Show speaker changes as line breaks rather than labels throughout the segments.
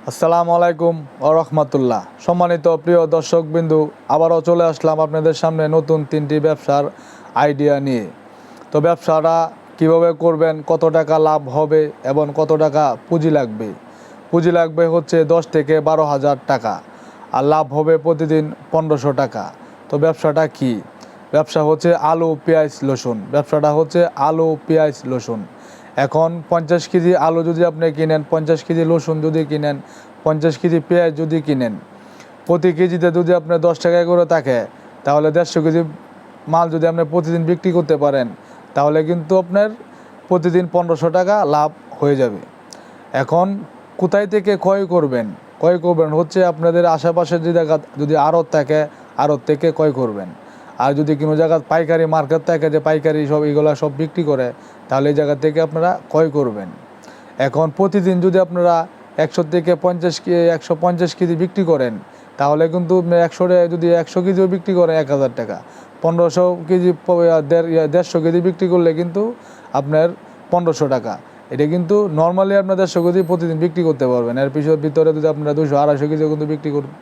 আসসালামু আলাইকুম ওয়া রাহমাতুল্লাহ। সম্মানিত প্রিয় দর্শকবিন্দু, আবারও চলে আসলাম আপনাদের সামনে নতুন 3টি ব্যবসার আইডিয়া নিয়ে। তো ব্যবসাটা কিভাবে করবেন, কত টাকা লাভ হবে এবং কত টাকা পুঁজি লাগবে। পুঁজি লাগবে হচ্ছে 10 থেকে 12,000 টাকা, আর লাভ হবে প্রতিদিন 1500 টাকা। তো ব্যবসাটা কি? ব্যবসা হচ্ছে আলু পেঁয়াজ রসুন। ব্যবসাটা হচ্ছে আলু পেঁয়াজ রসুন। এখন 50 কেজি আলু যদি আপনি কিনেন, 50 কেজি রসুন যদি কিনেন, 50 কেজি পেঁয়াজ যদি কিনেন, প্রতি কেজিতে যদি আপনার 10 টাকা করে থাকে, তাহলে 150 কেজি মাল যদি আপনি প্রতিদিন বিক্রি করতে পারেন, তাহলে কিন্তু আপনার প্রতিদিন 1500 টাকা লাভ হয়ে যাবে। এখন কোথায় থেকে ক্রয় করবেন? ক্রয় করবেন হচ্ছে আপনাদের আশেপাশে যে জায়গা যদি আড়ত থাকে, আড়ত থেকে ক্রয় করবেন। আর যদি কোনো জায়গা পাইকারি মার্কেট থাকে, যে পাইকারি সব এগুলা সব বিক্রি করে, তাহলে এই জায়গা থেকে আপনারা ক্রয় করবেন। এখন প্রতিদিন যদি আপনারা 100 থেকে 150 কেজি বিক্রি করেন, তাহলে কিন্তু 100 কেজিও বিক্রি করেন 1000 টাকা। 1500 কেজি 150 কেজি বিক্রি করলে কিন্তু আপনার 1500 টাকা। এটা কিন্তু নর্মালি আপনার 150 কেজি প্রতিদিন বিক্রি করতে পারবেন। এর ভিতরে যদি আপনারা 200-250 কেজিও কিন্তু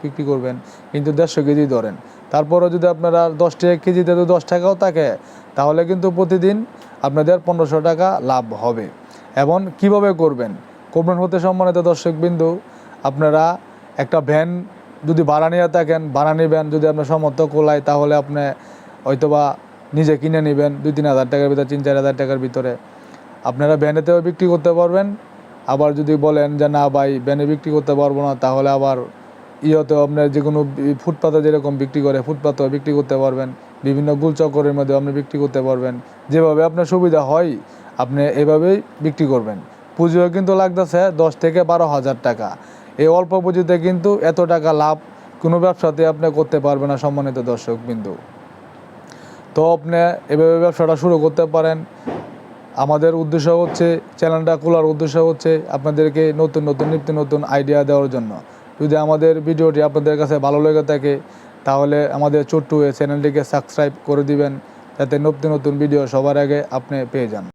বিক্রি করবেন, কিন্তু 150 কেজি ধরেন। তারপরেও যদি আপনারা 10 টাকা কেজিতে 10 টাকাও থাকে, তাহলে কিন্তু প্রতিদিন আপনাদের 1500 টাকা লাভ হবে। এবং কিভাবে করবেন হতে সম্মানিত দর্শকবিন্দু, আপনারা একটা ভ্যান যদি ভাড়া নিয়ে থাকেন, ভাড়া নেবেন। যদি আপনার সামর্থ্য কোলায়, তাহলে আপনি হয়তোবা নিজে কিনে নেবেন 2-3 হাজার টাকার ভিতরে, 3-4 হাজার টাকার ভিতরে। আপনারা ভ্যানেতেও বিক্রি করতে পারবেন। আবার যদি বলেন যে না ভাই, ভ্যানে বিক্রি করতে পারবো না, তাহলে আবার ইয়েতেও আপনার যে কোনো ফুটপাতে যেরকম বিক্রি করে, ফুটপাতেও বিক্রি করতে পারবেন। বিভিন্ন গুলচক্করের মধ্যে আপনি বিক্রি করতে পারবেন। যেভাবে আপনার সুবিধা হয় আপনি এভাবেই বিক্রি করবেন। পুঁজিও কিন্তু লাগতেছে 10 থেকে 12,000 টাকা। এই অল্প পুঁজিতে কিন্তু এত টাকা লাভ কোনো ব্যবসাতে আপনি করতে পারবেন না সম্মানিত দর্শকবিন্দু। তো আপনি এভাবে ব্যবসাটা শুরু করতে পারেন। আমাদের উদ্দেশ্য হচ্ছে, চ্যানেলটা খোলার উদ্দেশ্য হচ্ছে আপনাদেরকে নতুন নতুন নিত্য নতুন আইডিয়া দেওয়ার জন্য। যদি আমাদের ভিডিওটি আপনাদের কাছে ভালো লেগে থাকে, তাহলে আমাদের ছোট্ট চ্যানেলটিকে সাবস্ক্রাইব করে দিবেন, যাতে নতুন নতুন ভিডিও সবার আগে আপনি পেয়ে যান।